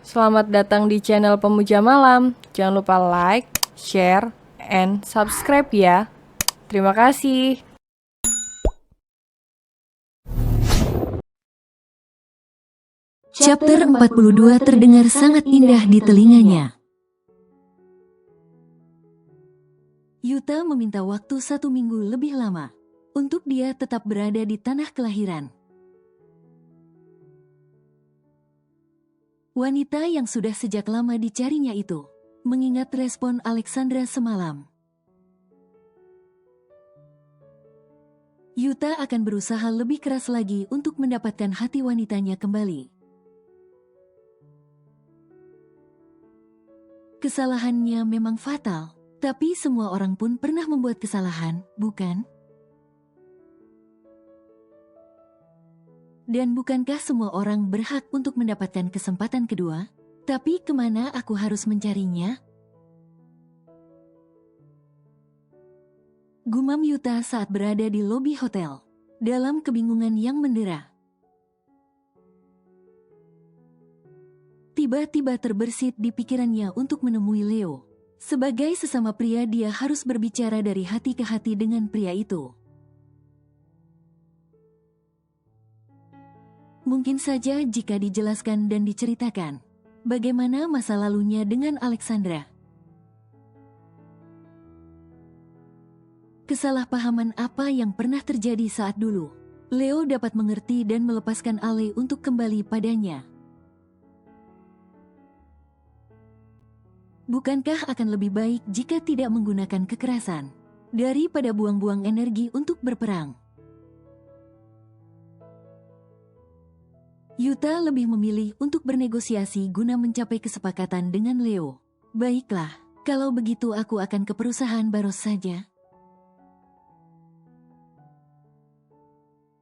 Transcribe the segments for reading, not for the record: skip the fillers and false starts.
Selamat datang di channel Pemuja Malam. Jangan lupa like, share, and subscribe ya. Terima kasih. Chapter 42 terdengar sangat indah di telinganya. Yuta meminta waktu 1 minggu lebih lama untuk dia tetap berada di tanah kelahiran. Wanita yang sudah sejak lama dicarinya itu mengingat respon Alexandra semalam. Yuta akan berusaha lebih keras lagi untuk mendapatkan hati wanitanya kembali. Kesalahannya memang fatal, tapi semua orang pun pernah membuat kesalahan, bukan? Dan bukankah semua orang berhak untuk mendapatkan kesempatan kedua? Tapi kemana aku harus mencarinya? Gumam Yuta saat berada di lobi hotel, dalam kebingungan yang mendera. Tiba-tiba terbersit di pikirannya untuk menemui Leo. Sebagai sesama pria, dia harus berbicara dari hati ke hati dengan pria itu. Mungkin saja jika dijelaskan dan diceritakan bagaimana masa lalunya dengan Alexandra. Kesalahpahaman apa yang pernah terjadi saat dulu, Leo dapat mengerti dan melepaskan Ale untuk kembali padanya. Bukankah akan lebih baik jika tidak menggunakan kekerasan daripada buang-buang energi untuk berperang? Yuta lebih memilih untuk bernegosiasi guna mencapai kesepakatan dengan Leo. Baiklah, kalau begitu aku akan ke perusahaan Baros saja.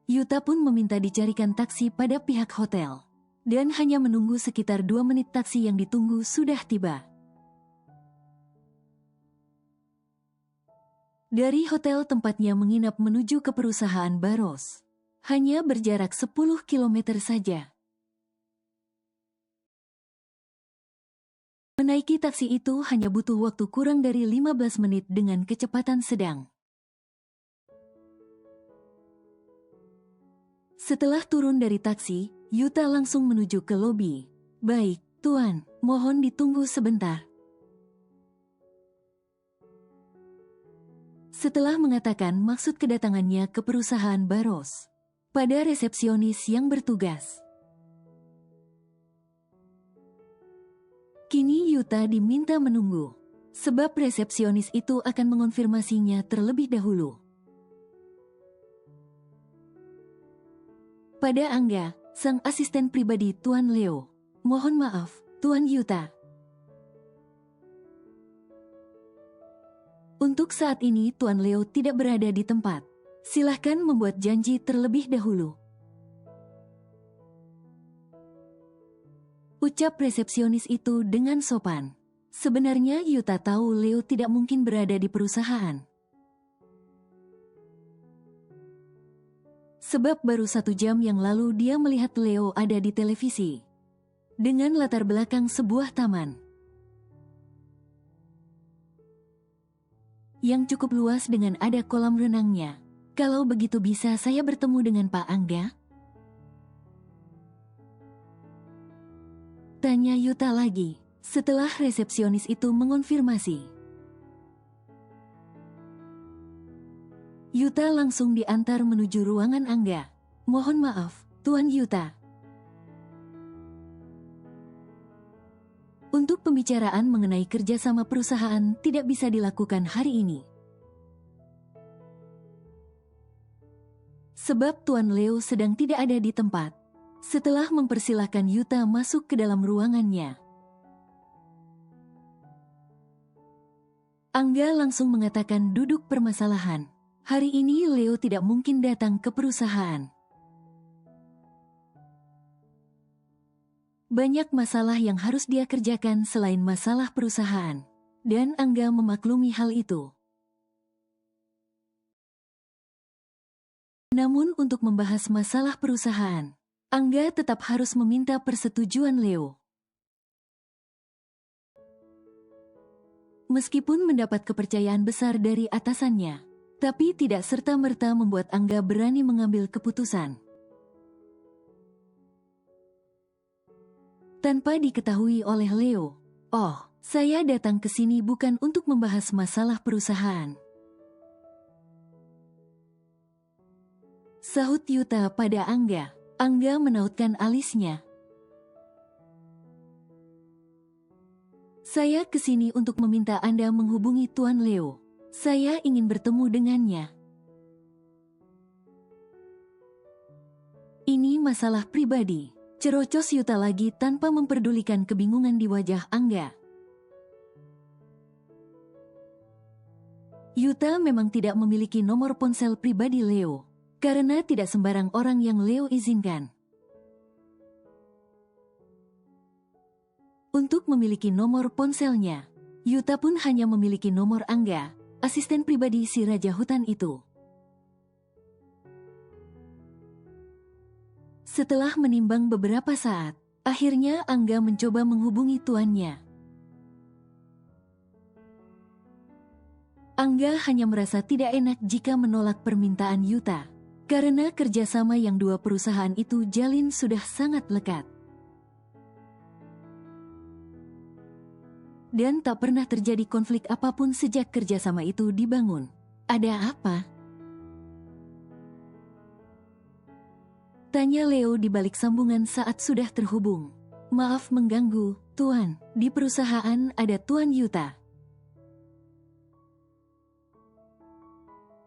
Yuta pun meminta dicarikan taksi pada pihak hotel. Dan hanya menunggu sekitar 2 menit taksi yang ditunggu sudah tiba. Dari hotel tempatnya menginap menuju ke perusahaan Baros, hanya berjarak 10 km saja. Menaiki taksi itu hanya butuh waktu kurang dari 15 menit dengan kecepatan sedang. Setelah turun dari taksi, Yuta langsung menuju ke lobi. Baik, Tuan, mohon ditunggu sebentar. Setelah mengatakan maksud kedatangannya ke perusahaan Baros, pada resepsionis yang bertugas, kini Yuta diminta menunggu, sebab resepsionis itu akan mengonfirmasinya terlebih dahulu. Pada Angga, sang asisten pribadi Tuan Leo. Mohon maaf, Tuan Yuta. Untuk saat ini Tuan Leo tidak berada di tempat. Silahkan membuat janji terlebih dahulu. Ucap resepsionis itu dengan sopan. Sebenarnya Yuta tahu Leo tidak mungkin berada di perusahaan. Sebab baru 1 jam yang lalu dia melihat Leo ada di televisi. Dengan latar belakang sebuah taman yang cukup luas dengan ada kolam renangnya. Kalau begitu bisa saya bertemu dengan Pak Angga? Tanya Yuta lagi, setelah resepsionis itu mengonfirmasi. Yuta langsung diantar menuju ruangan Angga. Mohon maaf, Tuan Yuta. Untuk pembicaraan mengenai kerjasama perusahaan tidak bisa dilakukan hari ini. Sebab Tuan Leo sedang tidak ada di tempat. Setelah mempersilahkan Yuta masuk ke dalam ruangannya, Angga langsung mengatakan duduk permasalahan. Hari ini Leo tidak mungkin datang ke perusahaan. Banyak masalah yang harus dia kerjakan selain masalah perusahaan. Dan Angga memaklumi hal itu. Namun untuk membahas masalah perusahaan, Angga tetap harus meminta persetujuan Leo. Meskipun mendapat kepercayaan besar dari atasannya, tapi tidak serta-merta membuat Angga berani mengambil keputusan. Tanpa diketahui oleh Leo, "Oh, saya datang ke sini bukan untuk membahas masalah perusahaan," sahut Yuta pada Angga. Angga menautkan alisnya. "Saya ke sini untuk meminta Anda menghubungi Tuan Leo. Saya ingin bertemu dengannya. Ini masalah pribadi," cerocos Yuta lagi tanpa memperdulikan kebingungan di wajah Angga. Yuta memang tidak memiliki nomor ponsel pribadi Leo, karena tidak sembarang orang yang Leo izinkan. Untuk memiliki nomor ponselnya, Yuta pun hanya memiliki nomor Angga, asisten pribadi si Raja Hutan itu. Setelah menimbang beberapa saat, akhirnya Angga mencoba menghubungi tuannya. Angga hanya merasa tidak enak jika menolak permintaan Yuta, karena kerjasama yang dua perusahaan itu jalin sudah sangat lekat. Dan tak pernah terjadi konflik apapun sejak kerjasama itu dibangun. Ada apa? Tanya Leo di balik sambungan saat sudah terhubung. "Maaf mengganggu, Tuan. Di perusahaan ada Tuan Yuta.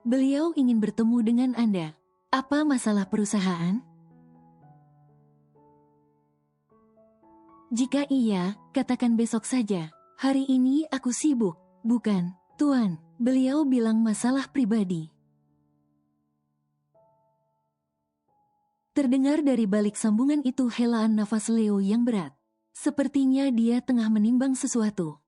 Beliau ingin bertemu dengan Anda. Apa masalah perusahaan?" "Jika iya, katakan besok saja. Hari ini aku sibuk." "Bukan, Tuan. Beliau bilang masalah pribadi." Terdengar dari balik sambungan itu helaan nafas Leo yang berat. Sepertinya dia tengah menimbang sesuatu.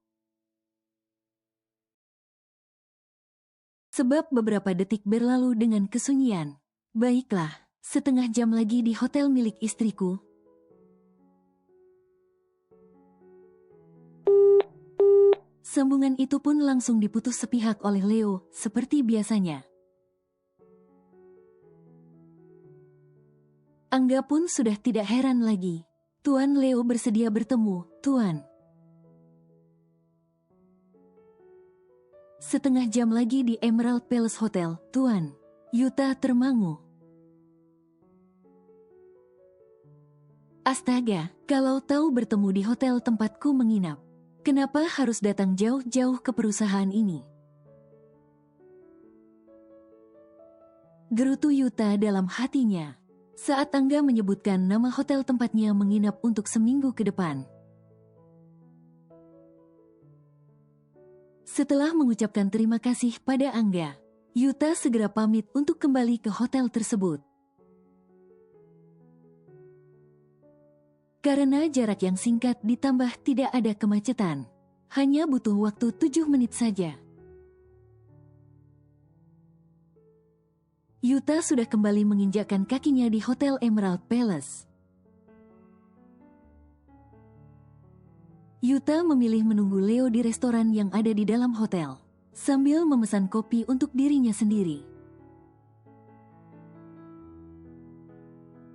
Sebab beberapa detik berlalu dengan kesunyian. "Baiklah, setengah jam lagi di hotel milik istriku." Sambungan itu pun langsung diputus sepihak oleh Leo, seperti biasanya. Angga pun sudah tidak heran lagi. "Tuan Leo bersedia bertemu, Tuan. Setengah jam lagi di Emerald Palace Hotel, Tuan." Yuta termangu. "Astaga, kalau tahu bertemu di hotel tempatku menginap, kenapa harus datang jauh-jauh ke perusahaan ini?" gerutu Yuta dalam hatinya saat Angga menyebutkan nama hotel tempatnya menginap untuk seminggu ke depan. Setelah mengucapkan terima kasih pada Angga, Yuta segera pamit untuk kembali ke hotel tersebut. Karena jarak yang singkat ditambah tidak ada kemacetan, hanya butuh waktu 7 menit saja. Yuta sudah kembali menginjakkan kakinya di Hotel Emerald Palace. Yuta memilih menunggu Leo di restoran yang ada di dalam hotel, sambil memesan kopi untuk dirinya sendiri.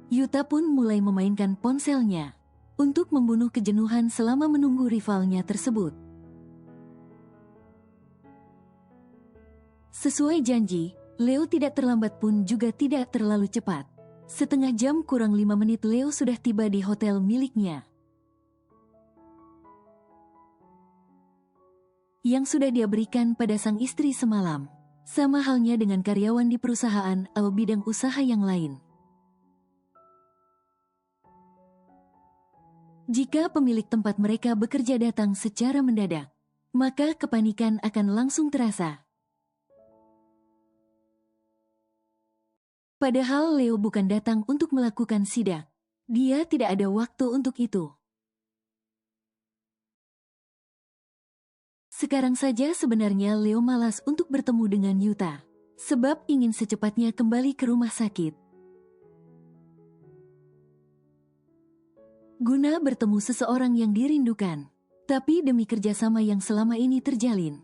Yuta pun mulai memainkan ponselnya untuk membunuh kejenuhan selama menunggu rivalnya tersebut. Sesuai janji, Leo tidak terlambat pun juga tidak terlalu cepat. Setengah jam kurang 5 menit Leo sudah tiba di hotel miliknya, yang sudah dia berikan pada sang istri semalam. Sama halnya dengan karyawan di perusahaan atau bidang usaha yang lain. Jika pemilik tempat mereka bekerja datang secara mendadak, maka kepanikan akan langsung terasa. Padahal Leo bukan datang untuk melakukan sidak. Dia tidak ada waktu untuk itu. Sekarang saja sebenarnya Leo malas untuk bertemu dengan Yuta, sebab ingin secepatnya kembali ke rumah sakit. Guna bertemu seseorang yang dirindukan. tapi demi kerjasama yang selama ini terjalin.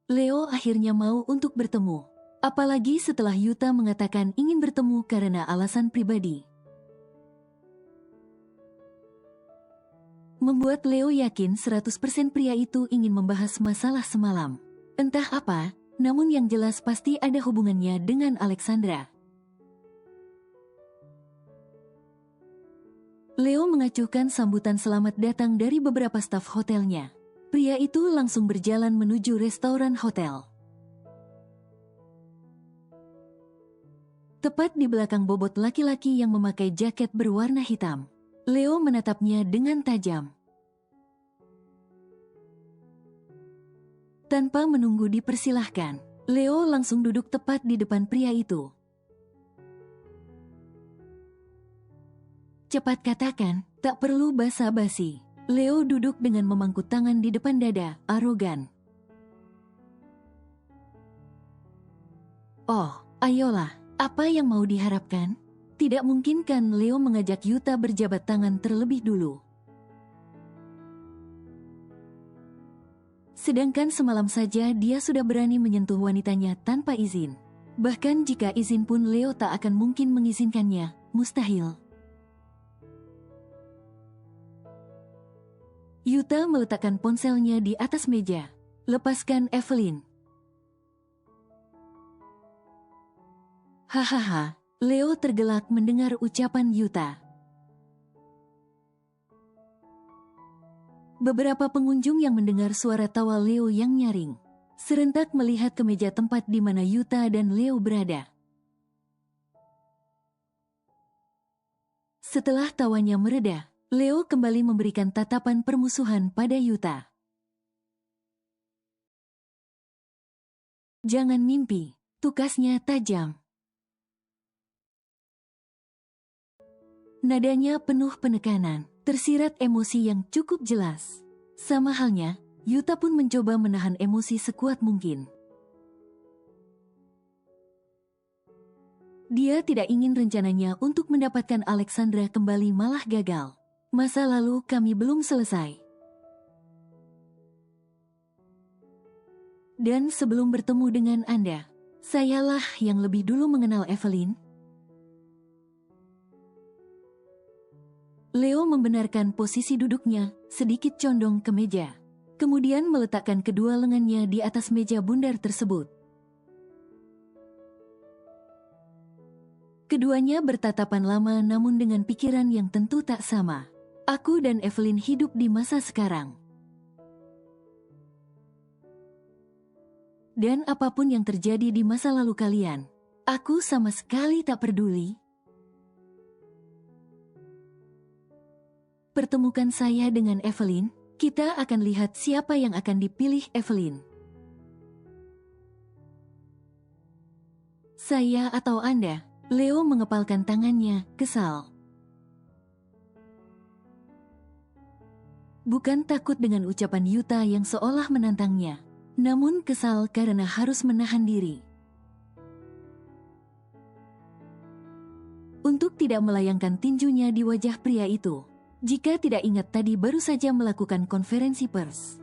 Leo akhirnya mau untuk bertemu. Apalagi setelah Yuta mengatakan ingin bertemu karena alasan pribadi. Membuat Leo yakin 100% pria itu ingin membahas masalah semalam. Entah apa, namun yang jelas pasti ada hubungannya dengan Alexandra. Leo mengacuhkan sambutan selamat datang dari beberapa staf hotelnya. Pria itu langsung berjalan menuju restoran hotel. Tepat di belakang bobot laki-laki yang memakai jaket berwarna hitam. Leo menatapnya dengan tajam. Tanpa menunggu dipersilahkan, Leo langsung duduk tepat di depan pria itu. Cepat katakan, tak perlu basa-basi. Leo duduk dengan memangku tangan di depan dada, arogan. Oh, ayolah. Apa yang mau diharapkan? Tidak mungkin kan Leo mengajak Yuta berjabat tangan terlebih dulu. Sedangkan semalam saja dia sudah berani menyentuh wanitanya tanpa izin. Bahkan jika izin pun Leo tak akan mungkin mengizinkannya, mustahil. Yuta meletakkan ponselnya di atas meja. Lepaskan Evelyn. Hahaha, Leo tergelak mendengar ucapan Yuta. Beberapa pengunjung yang mendengar suara tawa Leo yang nyaring, serentak melihat ke meja tempat di mana Yuta dan Leo berada. Setelah tawanya mereda, Leo kembali memberikan tatapan permusuhan pada Yuta. Jangan mimpi, tukasnya tajam. Nadanya penuh penekanan, tersirat emosi yang cukup jelas. Sama halnya, Yuta pun mencoba menahan emosi sekuat mungkin. Dia tidak ingin rencananya untuk mendapatkan Alexandra kembali malah gagal. Masa lalu kami belum selesai. Dan sebelum bertemu dengan Anda, sayalah yang lebih dulu mengenal Evelyn. Leo membenarkan posisi duduknya, sedikit condong ke meja. Kemudian meletakkan kedua lengannya di atas meja bundar tersebut. Keduanya bertatapan lama namun dengan pikiran yang tentu tak sama. Aku dan Evelyn hidup di masa sekarang. Dan apapun yang terjadi di masa lalu kalian, aku sama sekali tak peduli. Pertemukan saya dengan Evelyn, kita akan lihat siapa yang akan dipilih Evelyn. Saya atau Anda? Leo mengepalkan tangannya, kesal. Bukan takut dengan ucapan Yuta yang seolah menantangnya, namun kesal karena harus menahan diri. Untuk tidak melayangkan tinjunya di wajah pria itu. Jika tidak ingat tadi baru saja melakukan konferensi pers.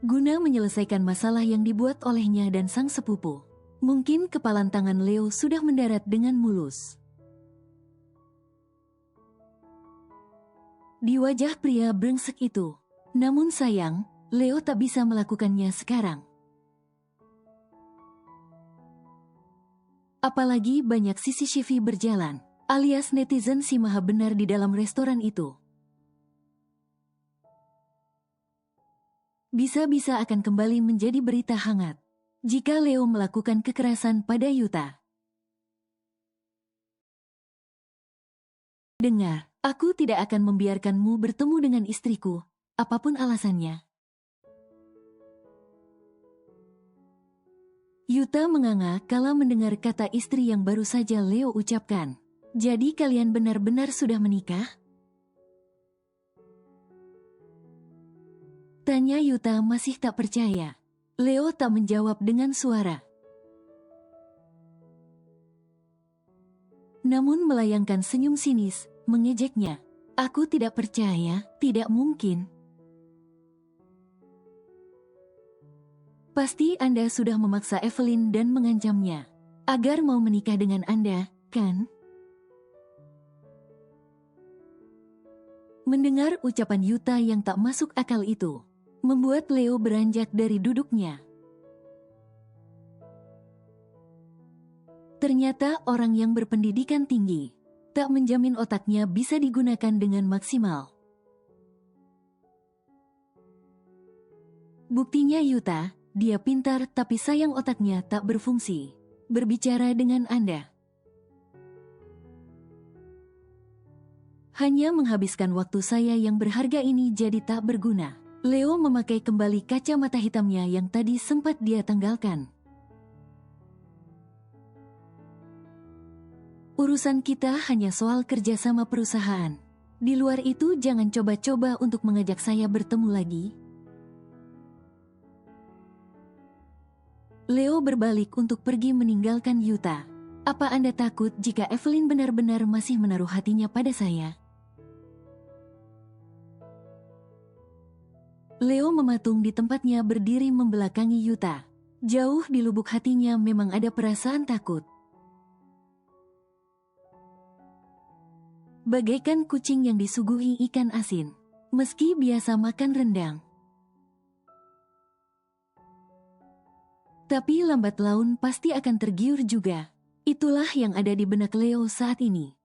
Guna menyelesaikan masalah yang dibuat olehnya dan sang sepupu, mungkin kepalan tangan Leo sudah mendarat dengan mulus. Di wajah pria brengsek itu, namun sayang, Leo tak bisa melakukannya sekarang. Apalagi banyak CCTV berjalan, alias netizen si maha benar di dalam restoran itu. Bisa-bisa akan kembali menjadi berita hangat jika Leo melakukan kekerasan pada Yuta. Dengar, aku tidak akan membiarkanmu bertemu dengan istriku, apapun alasannya. Yuta menganga kala mendengar kata istri yang baru saja Leo ucapkan. Jadi kalian benar-benar sudah menikah? Tanya Yuta masih tak percaya. Leo tak menjawab dengan suara. namun melayangkan senyum sinis, mengejeknya. Aku tidak percaya, tidak mungkin. Pasti Anda sudah memaksa Evelyn dan mengancamnya agar mau menikah dengan Anda, kan? Mendengar ucapan Yuta yang tak masuk akal itu, membuat Leo beranjak dari duduknya. Ternyata orang yang berpendidikan tinggi tak menjamin otaknya bisa digunakan dengan maksimal. Buktinya Yuta, dia pintar tapi sayang otaknya tak berfungsi. Berbicara dengan Anda hanya menghabiskan waktu saya yang berharga ini jadi tak berguna. Leo memakai kembali kacamata hitamnya yang tadi sempat dia tanggalkan. Urusan kita hanya soal kerjasama perusahaan. Di luar itu jangan coba-coba untuk mengajak saya bertemu lagi. Leo berbalik untuk pergi meninggalkan Yuta. Apa Anda takut jika Evelyn benar-benar masih menaruh hatinya pada saya? Leo mematung di tempatnya berdiri membelakangi Yuta. Jauh di lubuk hatinya memang ada perasaan takut. Bagaikan kucing yang disuguhi ikan asin, meski biasa makan rendang. Tapi lambat laun pasti akan tergiur juga. Itulah yang ada di benak Leo saat ini.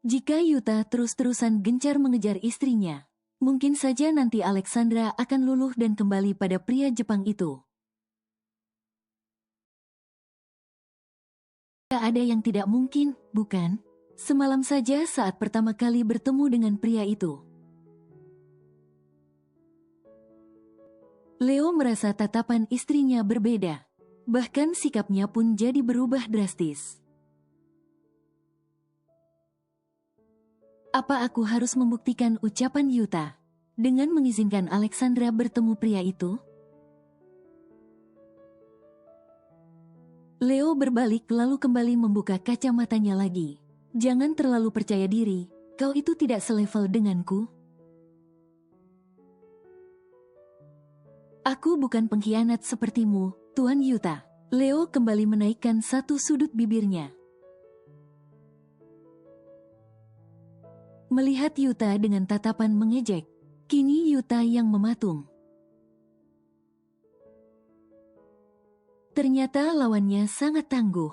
Jika Yuta terus-terusan gencar mengejar istrinya, mungkin saja nanti Alexandra akan luluh dan kembali pada pria Jepang itu. Tak ada yang tidak mungkin, bukan? Semalam saja saat pertama kali bertemu dengan pria itu, Leo merasa tatapan istrinya berbeda. Bahkan sikapnya pun jadi berubah drastis. Apa aku harus membuktikan ucapan Yuta dengan mengizinkan Alexandra bertemu pria itu? Leo berbalik lalu kembali membuka kacamatanya lagi. Jangan terlalu percaya diri, kau itu tidak selevel denganku. Aku bukan pengkhianat sepertimu, Tuan Yuta. Leo kembali menaikkan satu sudut bibirnya. Melihat Yuta dengan tatapan mengejek, kini Yuta yang mematung. Ternyata lawannya sangat tangguh,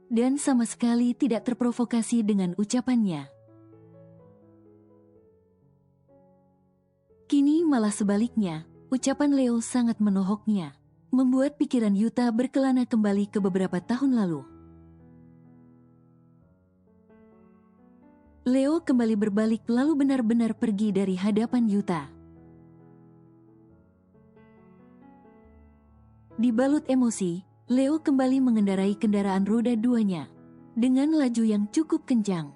dan sama sekali tidak terprovokasi dengan ucapannya. Kini malah sebaliknya, ucapan Leo sangat menohoknya, membuat pikiran Yuta berkelana kembali ke beberapa tahun lalu. Leo kembali berbalik lalu benar-benar pergi dari hadapan Yuta. Dibalut emosi, Leo kembali mengendarai kendaraan roda duanya dengan laju yang cukup kencang.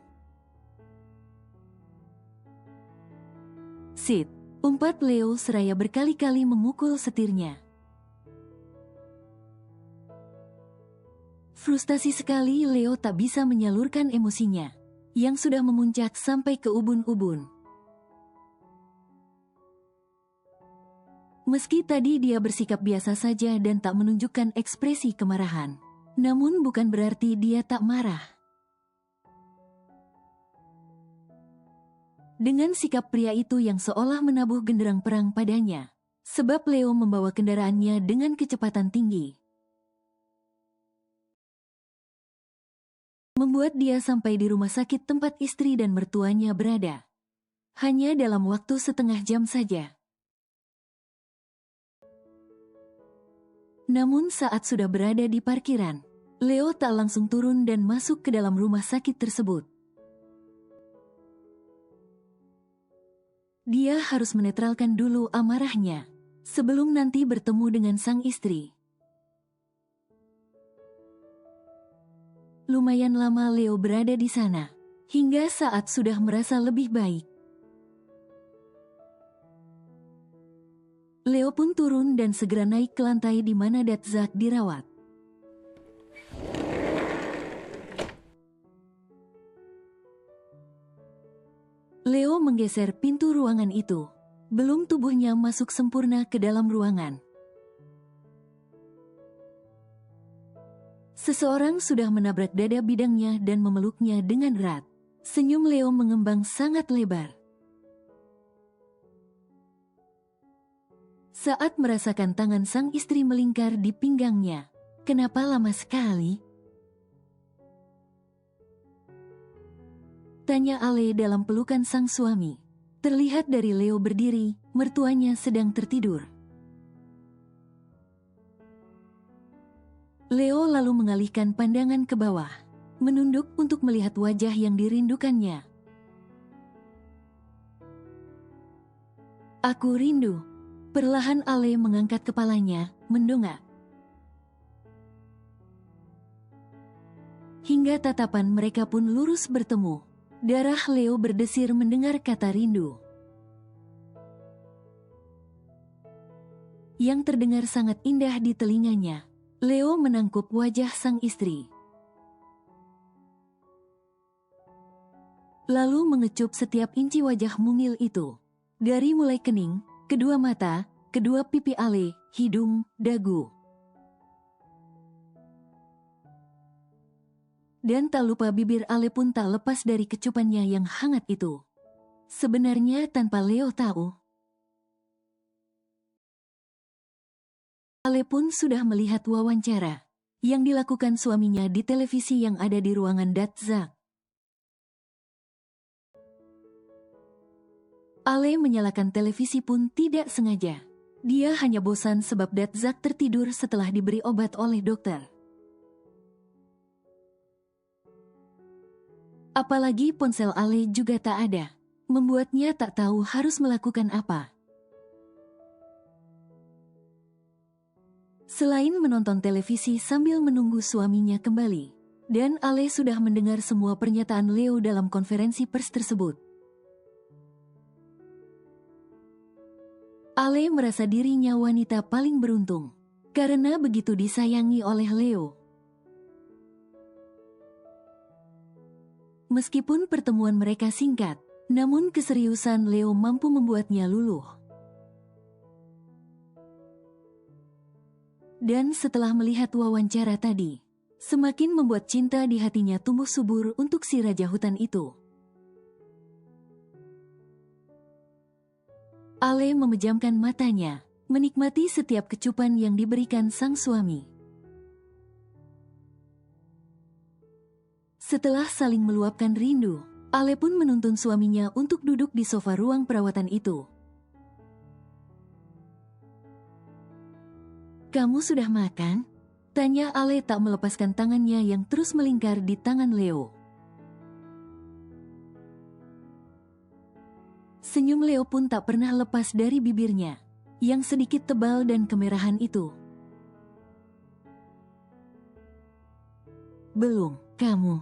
Sit, umpat Leo seraya berkali-kali memukul setirnya. Frustasi sekali Leo tak bisa menyalurkan emosinya yang sudah memuncak sampai ke ubun-ubun. Meski tadi dia bersikap biasa saja dan tak menunjukkan ekspresi kemarahan, namun bukan berarti dia tak marah. Dengan sikap pria itu yang seolah menabuh genderang perang padanya, sebab Leo membawa kendaraannya dengan kecepatan tinggi, membuat dia sampai di rumah sakit tempat istri dan mertuanya berada. Hanya dalam waktu setengah jam saja. Namun saat sudah berada di parkiran, Leo tak langsung turun dan masuk ke dalam rumah sakit tersebut. Dia harus menetralkan dulu amarahnya, sebelum nanti bertemu dengan sang istri. Lumayan lama Leo berada di sana, hingga saat sudah merasa lebih baik. Leo pun turun dan segera naik ke lantai di mana Datzak dirawat. Leo menggeser pintu ruangan itu. Belum tubuhnya masuk sempurna ke dalam ruangan. Seseorang sudah menabrak dada bidangnya dan memeluknya dengan erat. Senyum Leo mengembang sangat lebar. Saat merasakan tangan sang istri melingkar di pinggangnya. Kenapa lama sekali? Tanya Ale dalam pelukan sang suami. Terlihat dari Leo berdiri, mertuanya sedang tertidur. Leo lalu mengalihkan pandangan ke bawah, menunduk untuk melihat wajah yang dirindukannya. Aku rindu. Perlahan Ale mengangkat kepalanya, mendongak. Hingga tatapan mereka pun lurus bertemu. Darah Leo berdesir mendengar kata rindu. Yang terdengar sangat indah di telinganya. Leo menangkup wajah sang istri. Lalu mengecup setiap inci wajah mungil itu. Dari mulai kening, kedua mata, kedua pipi Ale, hidung, dagu. Dan tak lupa bibir Ale pun tak lepas dari kecupannya yang hangat itu. Sebenarnya tanpa Leo tahu, Ale pun sudah melihat wawancara yang dilakukan suaminya di televisi yang ada di ruangan Datzak. Ale menyalakan televisi pun tidak sengaja. Dia hanya bosan sebab Datzak tertidur setelah diberi obat oleh dokter. Apalagi ponsel Ale juga tak ada, membuatnya tak tahu harus melakukan apa. Selain menonton televisi sambil menunggu suaminya kembali, dan Ale sudah mendengar semua pernyataan Leo dalam konferensi pers tersebut. Ale merasa dirinya wanita paling beruntung, karena begitu disayangi oleh Leo. Meskipun pertemuan mereka singkat, namun keseriusan Leo mampu membuatnya luluh. Dan setelah melihat wawancara tadi, semakin membuat cinta di hatinya tumbuh subur untuk si raja hutan itu. Ale memejamkan matanya, menikmati setiap kecupan yang diberikan sang suami. Setelah saling meluapkan rindu, Ale pun menuntun suaminya untuk duduk di sofa ruang perawatan itu. Kamu sudah makan? Tanya Ale tak melepaskan tangannya yang terus melingkar di tangan Leo. Senyum Leo pun tak pernah lepas dari bibirnya, yang sedikit tebal dan kemerahan itu. Belum, kamu.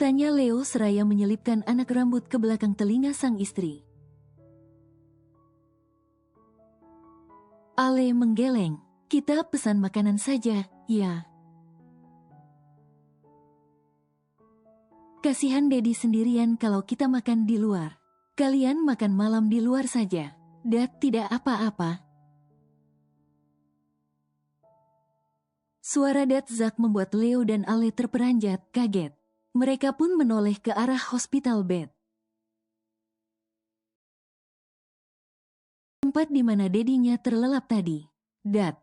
Tanya Leo seraya menyelipkan anak rambut ke belakang telinga sang istri. Ale menggeleng. Kita pesan makanan saja, ya. Kasihan Dedi sendirian kalau kita makan di luar. Kalian makan malam di luar saja. Dad tidak apa-apa. Suara Datzak membuat Leo dan Ale terperanjat, kaget. Mereka pun menoleh ke arah hospital bed. Tempat di mana dedinya terlelap tadi. Dad.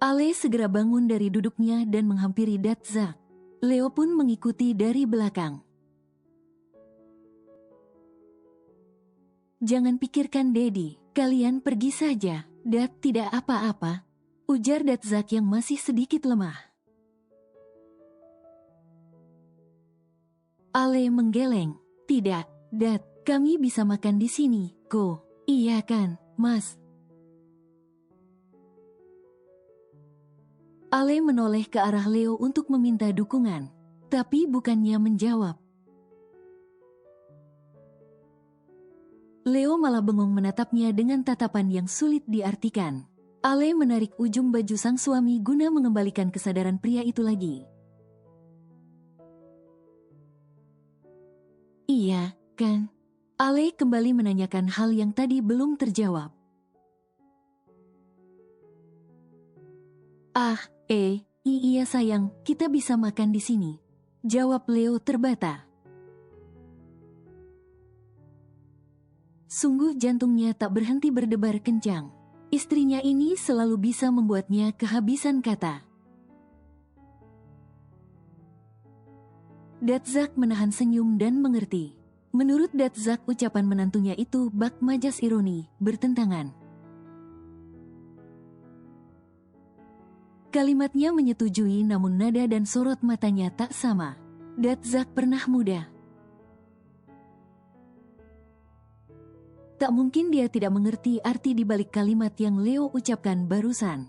Ale segera bangun dari duduknya dan menghampiri Datzak. Leo pun mengikuti dari belakang. Jangan pikirkan Dedi, kalian pergi saja. Dad tidak apa-apa. Ujar Datzak yang masih sedikit lemah. Ale menggeleng. Tidak, Dad, kami bisa makan di sini, Ko. Iya kan, Mas? Ale menoleh ke arah Leo untuk meminta dukungan, tapi bukannya menjawab. Leo malah bengong menatapnya dengan tatapan yang sulit diartikan. Ale menarik ujung baju sang suami guna mengembalikan kesadaran pria itu lagi. Iya, kan? Ale kembali menanyakan hal yang tadi belum terjawab. Iya sayang, kita bisa makan di sini. Jawab Leo terbata. Sungguh jantungnya tak berhenti berdebar kencang. Istrinya ini selalu bisa membuatnya kehabisan kata. Datzak menahan senyum dan mengerti. Menurut Datzak, ucapan menantunya itu bak majas ironi, bertentangan. Kalimatnya menyetujui, namun nada dan sorot matanya tak sama. Datzak pernah muda. Tak mungkin dia tidak mengerti arti di balik kalimat yang Leo ucapkan barusan.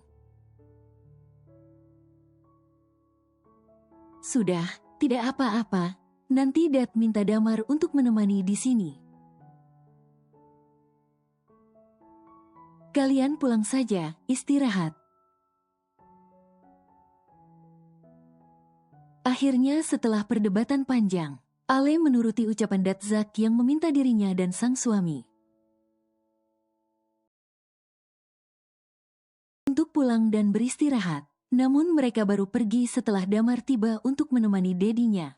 Sudah, tidak apa-apa. Nanti Dat minta Damar untuk menemani di sini. Kalian pulang saja, istirahat. Akhirnya setelah perdebatan panjang, Ale menuruti ucapan Datzak yang meminta dirinya dan sang suami untuk pulang dan beristirahat. Namun mereka baru pergi setelah Damar tiba untuk menemani dedinya.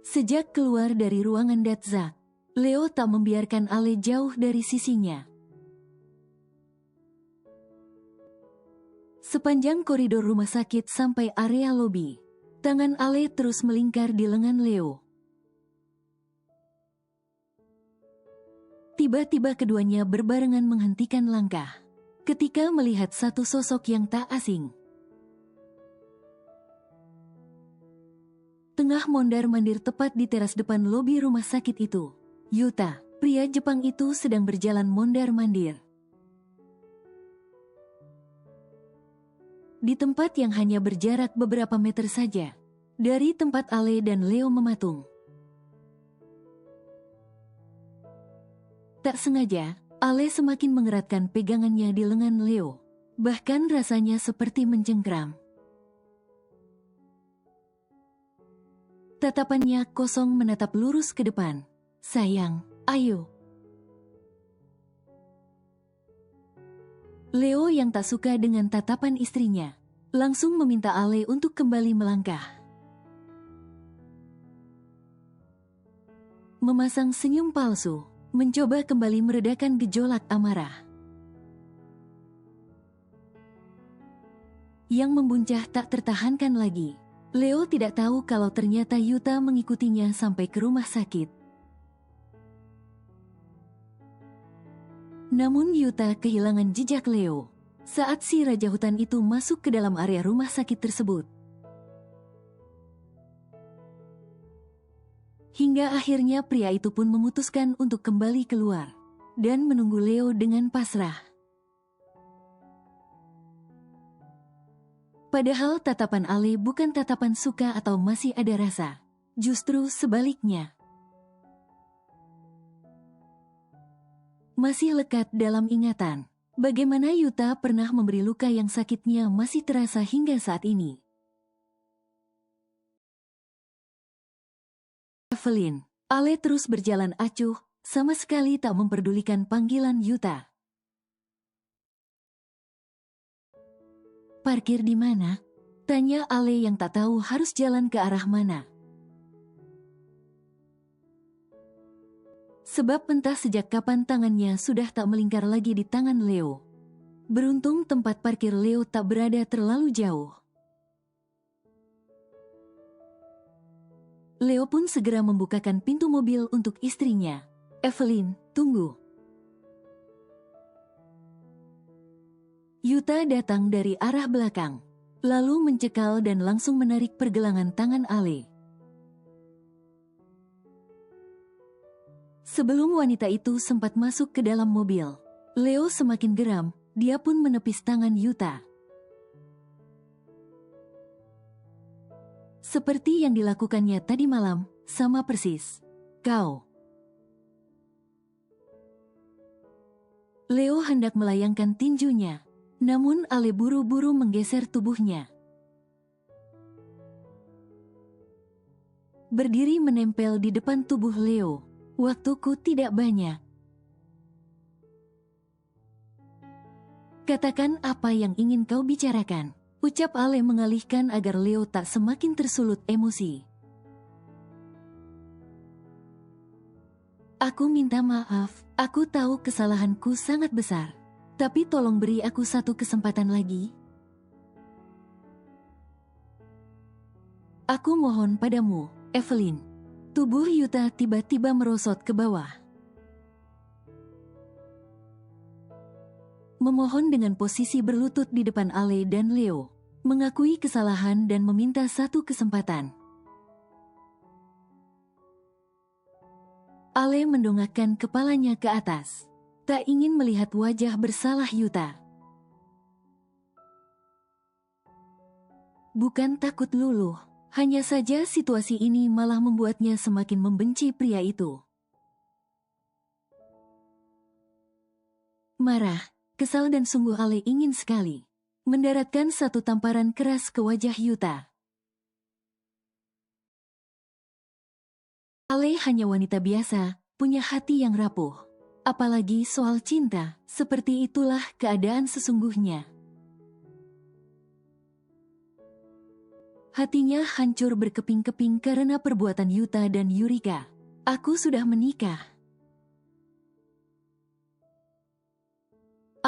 Sejak keluar dari ruangan Datzak, Leo tak membiarkan Ale jauh dari sisinya. Sepanjang koridor rumah sakit sampai area lobi, tangan Ale terus melingkar di lengan Leo. Tiba-tiba keduanya berbarengan menghentikan langkah ketika melihat satu sosok yang tak asing. Tengah mondar-mandir tepat di teras depan lobi rumah sakit itu, Yuta, pria Jepang itu sedang berjalan mondar-mandir. Di tempat yang hanya berjarak beberapa meter saja dari tempat Ale dan Leo mematung. Tak sengaja, Ale semakin mengeratkan pegangannya di lengan Leo. Bahkan rasanya seperti mencengkram. Tatapannya kosong menatap lurus ke depan. Sayang, ayo. Leo yang tak suka dengan tatapan istrinya, langsung meminta Ale untuk kembali melangkah. Memasang senyum palsu, mencoba kembali meredakan gejolak amarah yang membuncah tak tertahankan lagi. Leo tidak tahu kalau ternyata Yuta mengikutinya sampai ke rumah sakit. Namun Yuta kehilangan jejak Leo saat si Raja Hutan itu masuk ke dalam area rumah sakit tersebut. Hingga akhirnya pria itu pun memutuskan untuk kembali keluar dan menunggu Leo dengan pasrah. Padahal tatapan Ale bukan tatapan suka atau masih ada rasa. Justru sebaliknya. Masih lekat dalam ingatan. Bagaimana Yuta pernah memberi luka yang sakitnya masih terasa hingga saat ini. Evelyn, Ale terus berjalan acuh, sama sekali tak memperdulikan panggilan Yuta. Parkir di mana? Tanya Ale yang tak tahu harus jalan ke arah mana. Sebab entah sejak kapan tangannya sudah tak melingkar lagi di tangan Leo. Beruntung tempat parkir Leo tak berada terlalu jauh. Leo pun segera membukakan pintu mobil untuk istrinya. Evelyn, tunggu. Yuta datang dari arah belakang, lalu mencekal dan langsung menarik pergelangan tangan Ale. Sebelum wanita itu sempat masuk ke dalam mobil, Leo semakin geram, dia pun menepis tangan Yuta. Seperti yang dilakukannya tadi malam, sama persis. Kau. Leo hendak melayangkan tinjunya. Namun Ale buru-buru menggeser tubuhnya. berdiri menempel di depan tubuh Leo. Waktuku tidak banyak. Katakan apa yang ingin kau bicarakan, ucap Ale mengalihkan agar Leo tak semakin tersulut emosi. Aku minta maaf, aku tahu kesalahanku sangat besar. Tapi tolong beri aku satu kesempatan lagi. Aku mohon padamu, Evelyn. Tubuh Yuta tiba-tiba merosot ke bawah. Memohon dengan posisi berlutut di depan Ale dan Leo. Mengakui kesalahan dan meminta satu kesempatan. Ale mendongakkan kepalanya ke atas. Tak ingin melihat wajah bersalah Yuta. Bukan takut luluh, hanya saja situasi ini malah membuatnya semakin membenci pria itu. Marah, kesal dan sungguh Ale ingin sekali mendaratkan satu tamparan keras ke wajah Yuta. Ale hanya wanita biasa, punya hati yang rapuh. Apalagi soal cinta, seperti itulah keadaan sesungguhnya. Hatinya hancur berkeping-keping karena perbuatan Yuta dan Yurika. Aku sudah menikah.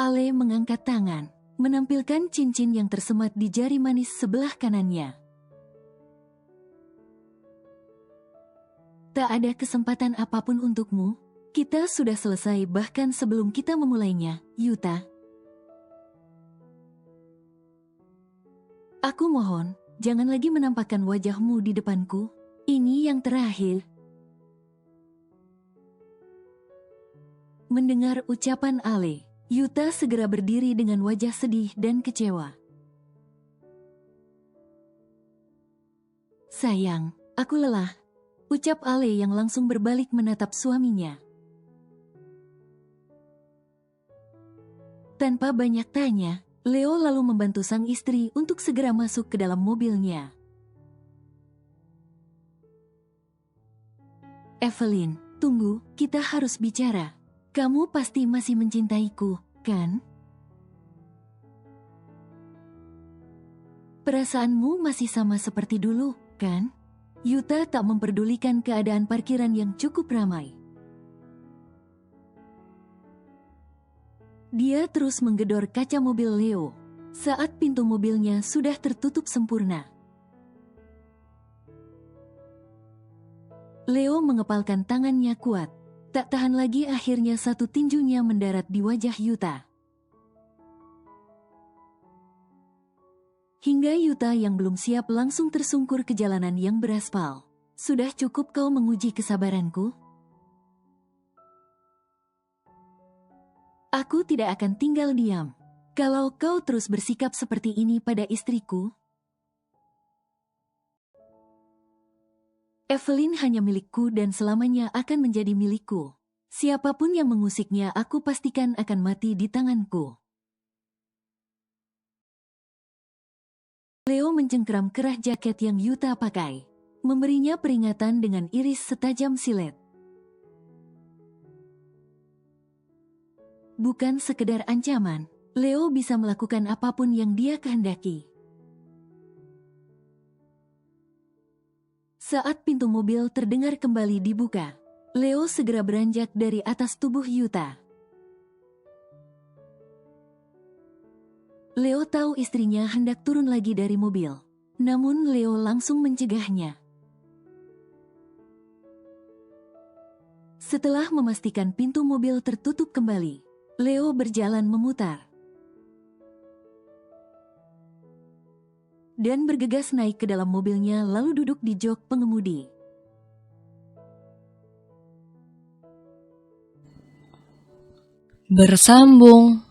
Ale mengangkat tangan, menampilkan cincin yang tersemat di jari manis sebelah kanannya. Tak ada kesempatan apapun untukmu. Kita sudah selesai bahkan sebelum kita memulainya, Yuta. Aku mohon, jangan lagi menampakkan wajahmu di depanku. Ini yang terakhir. Mendengar ucapan Ale, Yuta segera berdiri dengan wajah sedih dan kecewa. Sayang, aku lelah, ucap Ale yang langsung berbalik menatap suaminya. Tanpa banyak tanya, Leo lalu membantu sang istri untuk segera masuk ke dalam mobilnya. Evelyn, tunggu, kita harus bicara. Kamu pasti masih mencintaiku, kan? Perasaanmu masih sama seperti dulu, kan? Yuta tak memperdulikan keadaan parkiran yang cukup ramai. Dia terus menggedor kaca mobil Leo saat pintu mobilnya sudah tertutup sempurna. Leo mengepalkan tangannya kuat. Tak tahan lagi akhirnya satu tinjunya mendarat di wajah Yuta. Hingga Yuta yang belum siap langsung tersungkur ke jalanan yang beraspal. Sudah cukup kau menguji kesabaranku? Aku tidak akan tinggal diam. Kalau kau terus bersikap seperti ini pada istriku, Evelyn hanya milikku dan selamanya akan menjadi milikku. Siapapun yang mengusiknya aku pastikan akan mati di tanganku. Leo mencengkeram kerah jaket yang Yuta pakai, memberinya peringatan dengan iris setajam silet. Bukan sekedar ancaman, Leo bisa melakukan apapun yang dia kehendaki. Saat pintu mobil terdengar kembali dibuka, Leo segera beranjak dari atas tubuh Yuta. Leo tahu istrinya hendak turun lagi dari mobil, namun Leo langsung mencegahnya. Setelah memastikan pintu mobil tertutup kembali, Leo berjalan memutar dan bergegas naik ke dalam mobilnya lalu duduk di jok pengemudi. Bersambung.